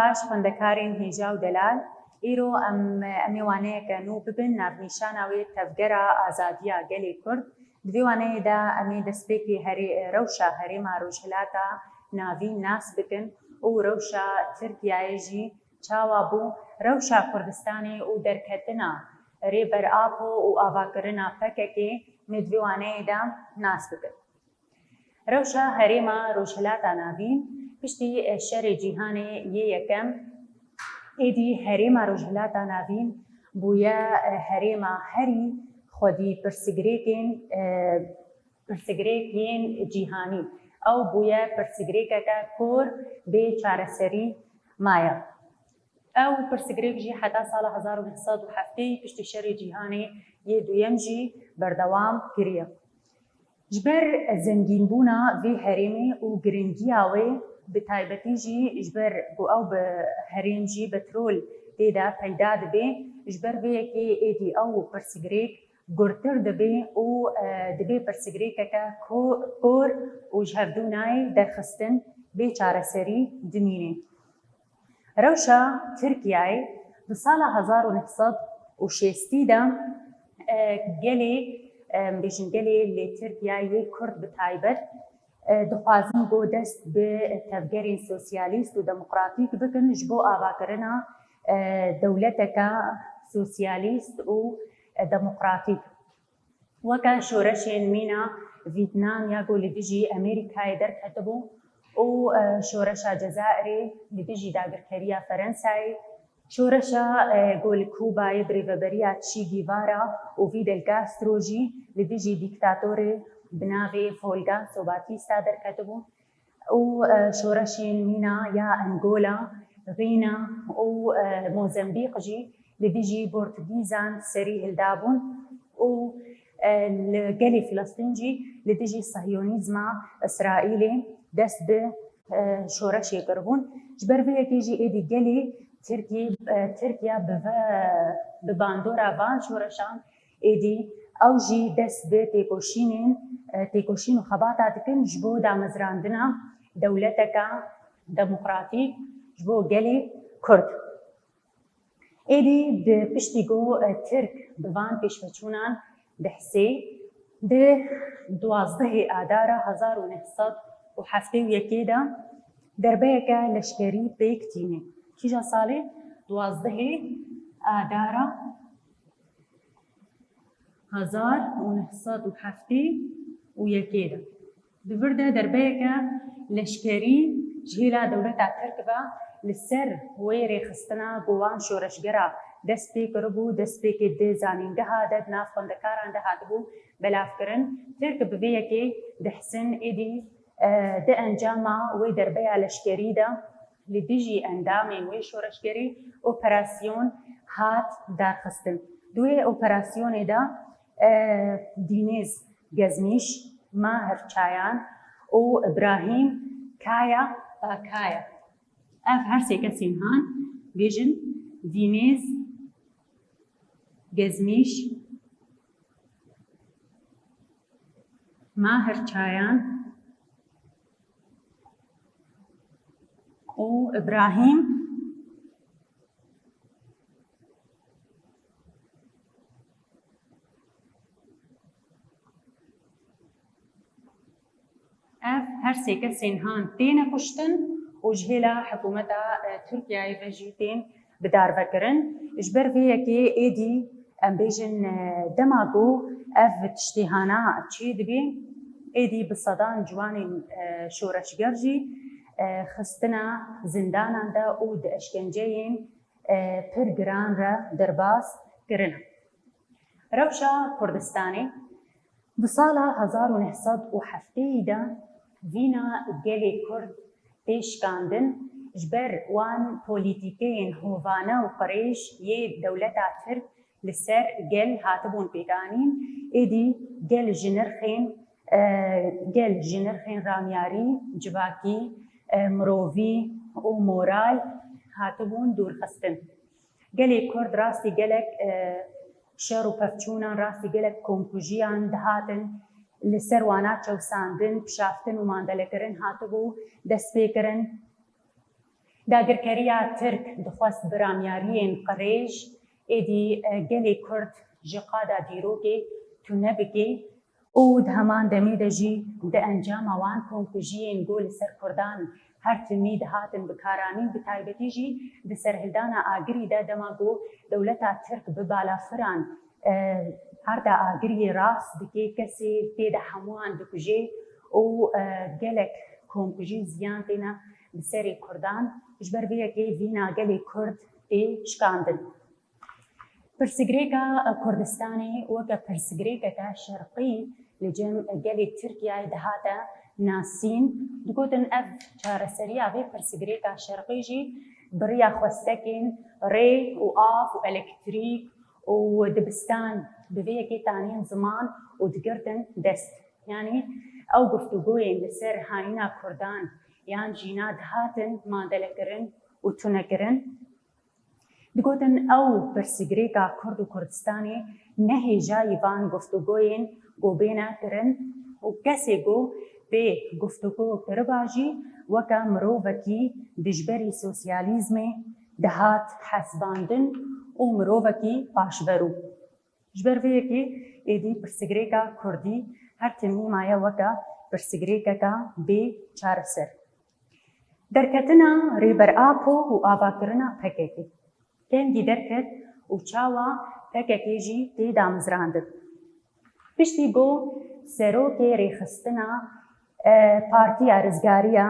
باش خوندەکارین هێژا و دەلال ئیرۆ ئەم وانەیەکەن و ببن ناونیشاناوی تەڤگەرە ئازادیە گەلێ کورد دوێ وانەیەدا ئەمێ دەستپێکی رەوشە هەرێما ڕۆژهەلاتە ناوین ناس بکن و رەوشە ترکیایەژی چاوا بوو رەوشە کوردستانی و دەرکەتنە رێبەر ئاپ و ئاواکردنە پەکەکێ دوێ وانەیەدا ناس بکن. رەوشە هەرێما ڕۆژهەلاتە ناوین پشتی شەرێ جیهانێ یە یەکەم ئێدی هەرێما ڕۆژهەلاتە ناوین بوویە هەرێما هەری خودی پرسگرێکین جیهانی ئەو بوویە پرسگرێکەکە کۆر بێ چارەسەری مایە. ئەو پرسگرێکژی حتا ساڵە 1970 پشتی شەرێ جیهانێ یە دوویەم جی بەردەوام کریە. جبەر زەنگینبوونا vê herêmê û giringiya wê bi taybetî jî ji ber ku ew bi herêm jî petrol tê de peyda dibe ji ber vê yekê êdî ew pirsgirêk gurtir dibe û dibe pirsgirêkeke kor û ji hevdûnayê derxistin bê çareserî dimîne. Rewşa Tirkiyeyê di sala 1960 de gelê bêjin gelê lê Tirkiyeyê Kurd bi taybet dixwazin got dest bi tevgerên sosyalîst û demokratîk bikin ji bo avakirina dewleteka sosyalîst û demokratîk. Weke şoreşên mîna Vîetnam ya got li dijî Amerîkayê derketibû û şoreşa Cezayirê li dijî dagirkeriya Frensayê, şoreşa got li Kubayê bi rêveberiya Che Guevara û Fidel Castro jî li dijî dîktatorê bi navê Fulgencio Batista derketibû û şoreşên mîna ya Angola, Ghana û Mozambîk jî li dijî Portugîzan serî hildabûn û li gelê Filistîn jî li dijî Sıhyonîzma İsraîlê dest bi şoreşê kiribûn. Ji ber vê yekê jî êdî gelê Tirkiye bi bandora van şoreşan êdî ew jî dest bi têkoşîn û xebata dikin ji bo damezrandina dewleteka demokratîk ji bo gelê Kurd. Êdî di piştî got Tirk bi van pêşveçûnan dihsê di 12 Adara 1971 de derbeyeke leşkerî pêk tîne. Kîja salê 12 Adara 1971 de di vir de derbeyeke leşkerî ji hêla dewleta Tirk ve li ser wê rêxistina govan şoreşgera dest pê kiribû, destpêkê di zanîngeha de nav xwendekaran de hatibû belavkirin. Tirk bi vê yekê dihsin êdî di encama wê derbeya leşkerî de li dijî endamên wê şoreşgerî operasyon hat darxistin. Duê operasyonê de Dînêz Gezmîş, Mahir Çayan û İbrahîm Kaya Bakaya. Ev her sê kesên han bêjin Dînêz Gezmîş, Mahir Çayan û İbrahîm ev her sê kesên han têne kuştin û ji hêla hikûmeta Tirkiyeyê ve jî tên bidarvekirin. Ji ber vê yekê êdî em bêjin dema got ev tiştîhana çê dibe êdî bi sedan ciwanên şoreşger jî xistina zindanan de û di eşkenceyên pir giran re derbas kirin. Rewşa Kurdistanê di sala 1970 de vîna gelê Kurd pêşkandin ji ber wan polîtîkeyên hovane û qirêj yê dewleta Tirk li ser gel hatibûn pêkanîn êdî gel ji nirxên ramyarî, civakî, mirovî û moral hatibûn dûrxistin. Gelê Kurd rastî gelek şer û pevçûnan, rastî gelek komkujiyan dihatin li ser wana çewsandin, pişaftin û mandelekirin hatibû dest pêkirin. داگرکەریە ترک دخواست برامیاریên قڕێژ ئێدی gelê Kurd ji qada dîrokê tune bike û di heman demê de jî di encama wan komkujiyên got li ser Kurdan her timî dihatin bikaranîn bi taybetî jî di serhildana agirî de dema got dewleta Tirk bi balafiran herda agiriyê rast dike kesê tê de hemûwan dikuje û gelek komkujî ziyan têne bi serê Kurdan ji ber vê yekê vîna gelê Kurd tê şikandin. Pirsgirêka Kurdistanê weke pirsgirêkeke şerqî li cem gelê Tirkiyeyê dihate nasîn. Digotin ev çareseriya vê pirsgirêka şerqî jî biriya xwestekên rê û av û elektrîk û dibistan bi vê yekê taniyên ziman û digirtin dest. Yani ew guftûgoyên li ser hayîna Kurdan yan jîna dihatin mandelekirin û tunekirin. Digotin ew pirsgirêka Kurd û Kurdistanê nehêjayî van guftûgoyên gobêne kirin û kesê got pê guftûgo kiriba jî weke mirovekî dijberî sosyalîzmê dihat hesbandin û mirovekî paşverû. Ji ber vê yekê êdî pirsgirêka Kurdî her timî maye weke pirsgirêkeka bê çareser. Derketina rêberapo û avakirina PKK. Kengî derket û çawa PKK jî tê damizrandin. Piştî got serokê rêxistina Partiya Rizgariya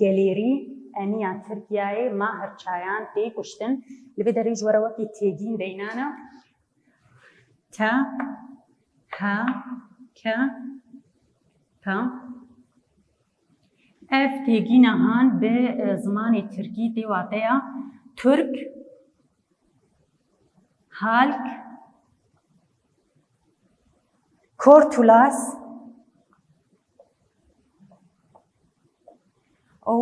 Gelêrî eniya Tirkiyeyê Mahir Çayan tê kuştin. Li vê derê ji were wekî têgîn deynana THK. Ev têgînahan bi zimanê Tirkî tê wateya Türk, Halk, Kurtulas û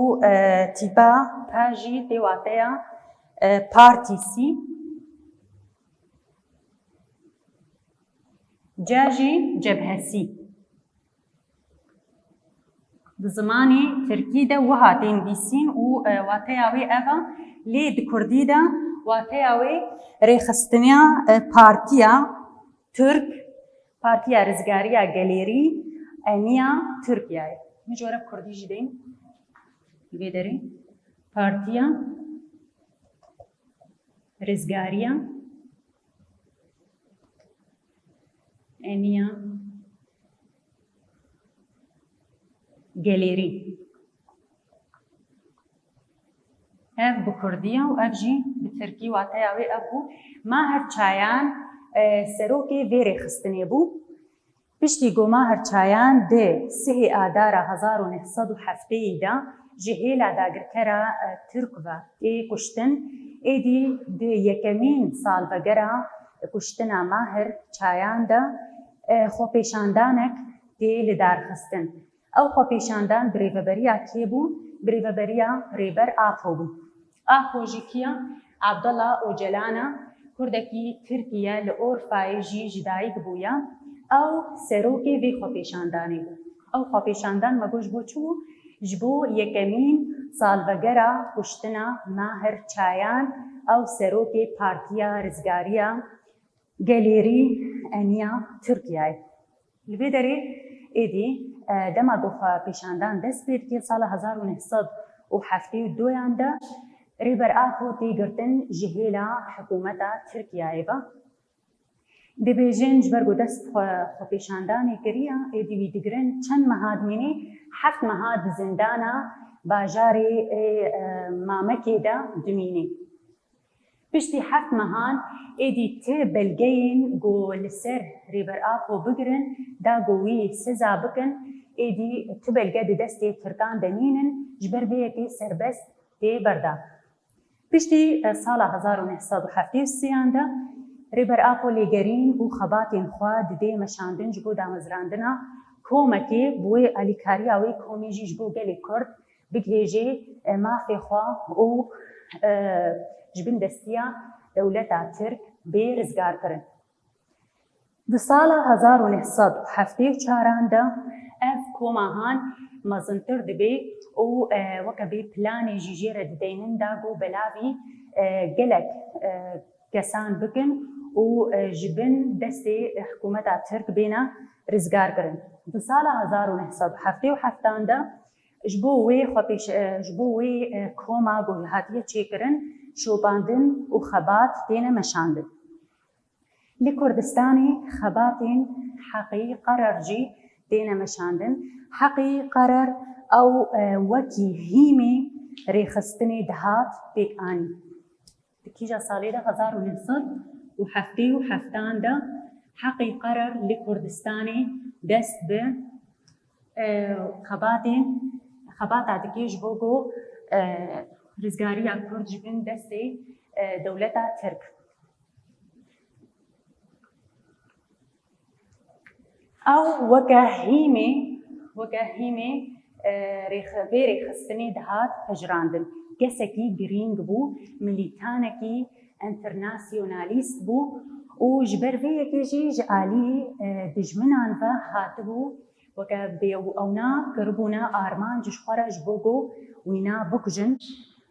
tîpa pe jî tê wateya Partîsî, C jî Cebhesî. Di zimanê Tirkî de wiha tên nivîsîn û wateya wê ev e lê di Kurdî de wateya wê rêxistiniya Partiya Türk, Partiya Rizgariya Gelêrî eniya Tirkiyeyê. Min ji were Kurdî jî deyîn li vê derê Partiya Rizgariya eniya Gelêrî. Ev bi Kurdiya û ev jî bi Tirkî wateya wê ev bû. Mahir Çayan serokê vê rêxistinê bû. Piştî got Mahir Çayan di 3 Adara 1970 de ji hêla dagirkera Tirk ve tê kuştin. Êdî di yekemîn salvegera kuştina Mahir Çayan de xwepêşandanek tê li darxistin. Ew xwepêşandan bi rêveberiya kê bû? Bi rêveberiya rêber Apo bû. Apo jî kiya? Abdullah Öcalan'a Kurdekî Tirkiye li Orfayê jî ji dayîk bûye. Ew serokê vê xwepêşandanê bû. Ew xwepêşandan me got ji bo çi bû? Ji bo yekemîn salvegera kuştina Mahir Çayan ew serokê Partiya Rizgariya Gelêrî eniya Tirkiyeyê. Li vê derê êdî dema got xwepêşandan dest pê dike sala 1972 de rêber Apo tê girtin ji hêla hikûmeta Tirkiyeyê ve. Dibêjin ji ber got dest xwepêşandanê kiriye êdî wî digirin çend meha dimînê 7 meha di zindana bajarê Mamekê de dimînê. Piştî 7 mehan êdî ti belgeyên got li ser rêber Apo bigirin da got wî seza bikin êdî ti belge di destê Tirkan denînin ji ber vê yekê serbest tê berda. Piştî sala 1973 de rêber Apo lêgerîn û xebatên xwe didê meşandin ji bo damezrandina komekê bi wê alîkariya wê komê jî ji bo gelê Kurd bigihêje mafê xwe û ji bin destiya dewleta Tirk bê rizgarkirin. Di sala 1974 de اف کۆماهان مەزنتر دەبێ و وەکە بێ پلانێژی ژێرە دەدەینن داگۆ بەلاوی گەلک کەسان بکن و ji bin destê hikûmeta Tirk bêne rizgarkirin. Di sala 1977 de ji bo wê koma got hatiye çêkirin şopandin û xebat têne meşandin. Li Kurdistanê xebatên heqî qerer jî têne meşandin. Heqî qerer ew wekî hîmê rêxistinê dihat pêkanî. Di kîja salê de 1977 de heqî qerer li Kurdistanê dest bi xebata dike ji bo got rizgariya Kurd ji bin destê dewleta Tirk. Ew weke hîmê vê rêxistinê dihat hejrandin. Kesekî girîng bû, milîtanekî internasyonalîst bû û ji ber vê yekê jî ji aliyê dijminan ve hatibû weke bêewna kiribûne armanc ji xwe re ji bo got wîna bikujin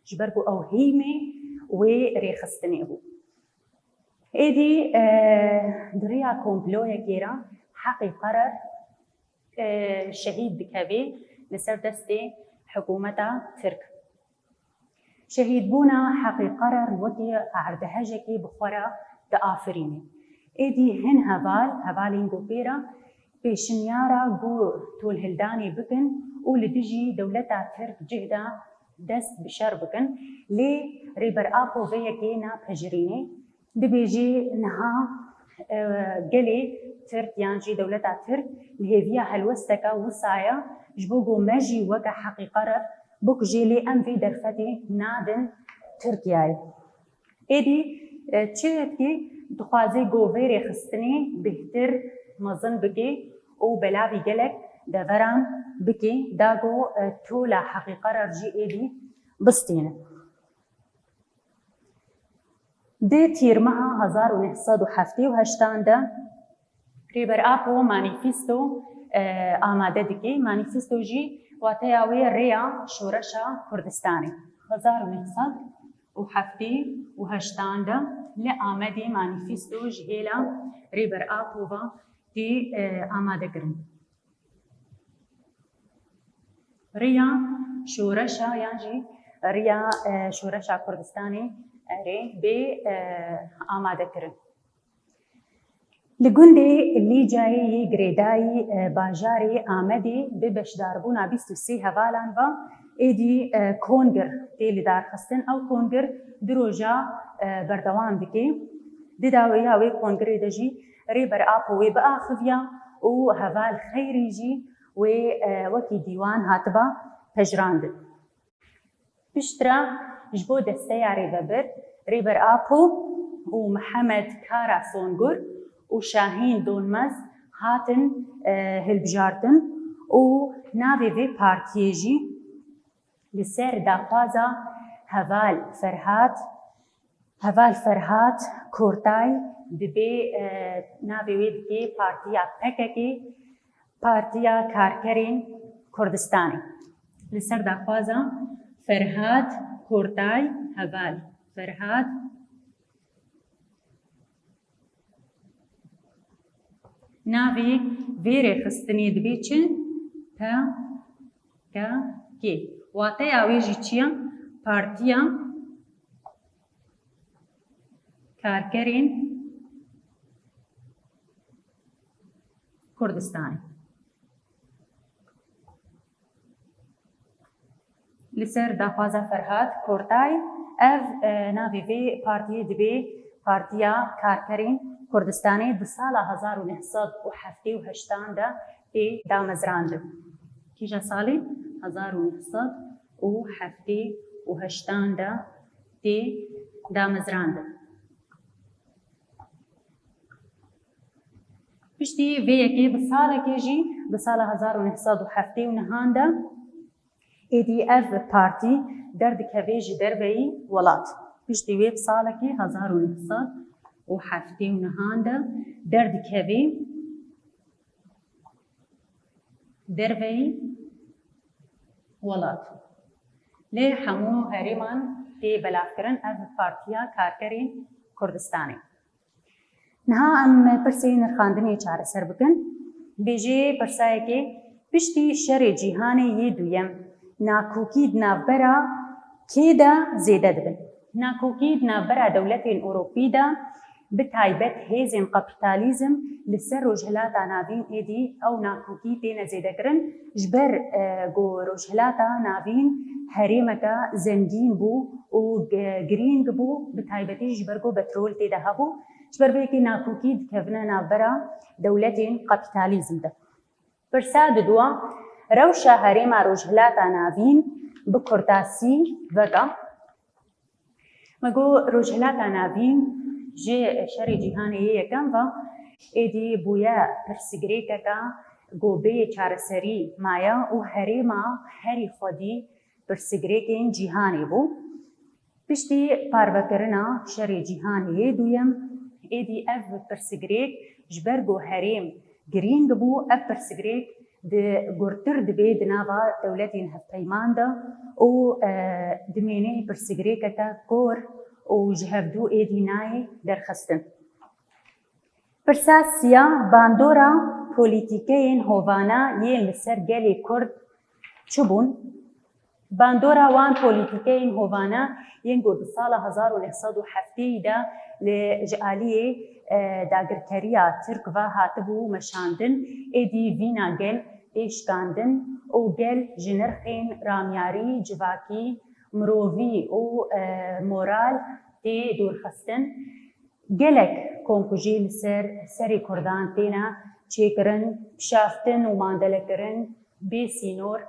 ji ber ku ew hîmê wê rêxistinê bû. Êdî di rêya komployekê re heqî qerer şehîd dikeve li ser destê hikûmeta Tirk. Şehîdbûna heqî qerer wekî erdhejekê bi xwe re diafirîne. Êdî hin hevalên gopêra pêşinyara got tolhildanê bikin û li dijî dewleta Tirk cih de dest bi şer bikin lê rêberapo vê yekê napejirîne. Dibêjî niha gelê Tirk yan jî dewleta Tirk li hêviya helwesteka wisaya ji bo got me jî weke heqî qerer bikujê lê em vê derfetê nadin Tirkiyeyê. Êdî çi dikê dixwaze got vê rêxistinê bêhtir mezin bike û belavî gelek deveran bike da got tola heqî qerer jî êdî bistêne. Di tîrmeha 1978 de rêberapo manîfîsto amade dike. Manîfîsto jî wateya wê rêya şoreşa Kurdistanê. 1978 de li Amedê manîfîsto ji hêla rêberapo ve tê amadekirin. Rêya şoreşa yan jî rêya şoreşa Kurdistanê erê bê amadekirin. Li gundê Lîcayê yê girêdayî bajarê Amedê bi beşdarbûna 23 hevalan ve êdî kongir tê lidarxistin. Ew kongir di roja berdewam dike. Di dawiya wê kongirê de jî rêberapo wê biaxiviya û heval xeyrî jî wê wekî dîwan hatiba pejrandin. Piştre ji bo desteya rêvebir rêberapo û Mihemed Kara Songur û Şahîn Donmez hatin hilbijartin û navê vê partiyê jî li ser daxwaza Heval Ferhat Kortay dibe navê wê dike Partiya PKK, Partiya Karkerên Kurdistanê. Li ser daxwaza Ferhat Kortay Heval Ferhat navê vê rêxistinê dibe çi? PKK. Wateya wê jî çi ye? Partiya Karkerên Kurdistanê. Li ser daxwaza Ferhat Kortay ev navê vê partiyê dibe Partiya Karkerên Kurdistanê di sala 1978 de tê damezrandin. Kîja salê 1978 de tê damezrandin. Piştî vê yekê bi salekê jî di sala 1979 de êdî ev partî derdikeve ji derveyî welat. Piştî wê bi salekê 1979 de derdikeve درفي ولات لي حمو هريمان تي بلافكرن اف بارتيا كاركرين كردستاني نها ام برسي نرخاندني چار سر بکن بیجی پرسای که پشتی شر جیهانی یه دویم ناکوکی دنابرا که دا زیده دبن ناکوکی دنابرا دولتین اوروپی دا بتایبت هیزن قپیتالیزم لسر روجهلاتا نابین ایدی او ناکوکی تینا زیده کرن جبر گو روجهلاتا نابین هریمکا زنگین بو و گرینگ بو بتایبتی جبر گو بترول تیده هبو جبر بيكي ناكوكيد كفنا نابرا دولتين قابيتاليزم ده برساد دوا روشا هريما روجهلاتا نابين بكورتاسي وكا مگو روجهلاتا نابين جي شري جيهاني يكم و ايدي بويا برسگريكا گو بي چارسري مايا و هريما هري خودي برسگريكين جيهاني بو بشتي پاروكرنا شري جيهاني دويم ایدی اف پرسگریک جبرگو هریم گرینگ بو اف پرسگریک د گورتر دبی دناوا دولتین هفتایمان دا او دمینه پرسگریک تا کور او جهفدو ایدی نای درخستن. پرساسیا باندورا پولیتیکین هوانا یه لسر گلی کرد چبون باندورا وان پولیتیکین هوانا ينقل بسالة 1907 دا لجعالية داگرکریا ترک و هاتبو مشاندن ایدی وینا گل ایشکاندن او گل جنرخین رامیاری جواکی مرووی او مورال تی دورخستن گلک کنکوژی لسر سری کردان تینا چیکرن شافتن و ماندلکرن بی سینور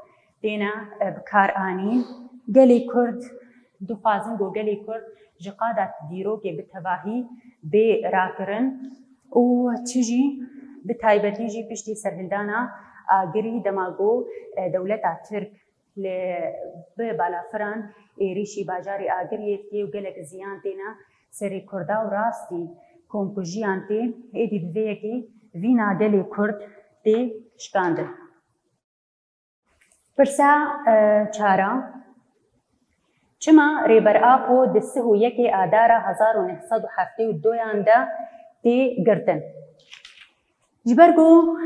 تینا بکار آنین گلی کرد دو فازن گوگلی کرد جقادات دیرو که بتواهی به راکرن و چیجی بتایبتی جی پشتی سرهندانا آگری دماغو دولت ترک به بالافران ایریشی باجاری آگریت که و گلک زیان تینا سری کرده و راستی کنکوژیان تی ایدی بویه که وینا گلی کرد تی شکانده. پرسا چارا چما ریبر آپو دسته و یکی آدارا 1972 دا تی گرتن. جبرگو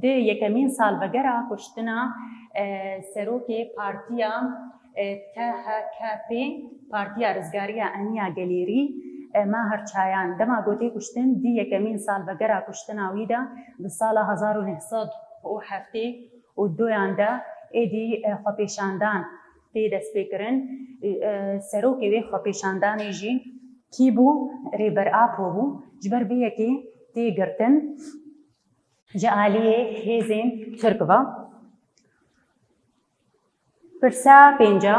ده یکمین سال بگرا کشتنا سروکی پارتیا KHKP پارتیا رزگاریا انیا گلیری ماهر چایان دما گوتی کشتن دی یکمین سال بگرا کشتنا ویدا بسال 1972 دا ایدی خپیشاندان تی دست بکرن سروکی وی خپیشاندانی جی کی بو ریبر آپو بو جبر بیه کی تی گرتن جعالیه هیزین ترکوا پرسا پینجا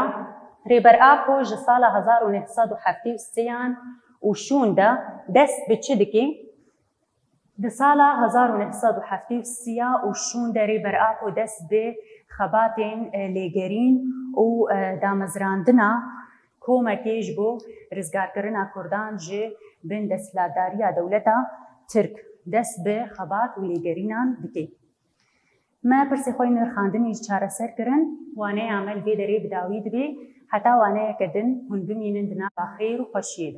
ریبر آپو جسال 1973 و شون دا دست بچه دکی دسال 1973 و شون دا ریبر آپو دست به خباتین لیگرین و دامزراندنا کومکیش بو رزگار کرنا کردان جه بین دستلاداریا دولتا ترک دست به خبات و لیگرینان دکی. ما پرسی خوی نرخاندنی چاره سر کرن وانه عمل وی دری بداوید بی حتی وانه کدن هن بمینن دنا بخیر و خوشید.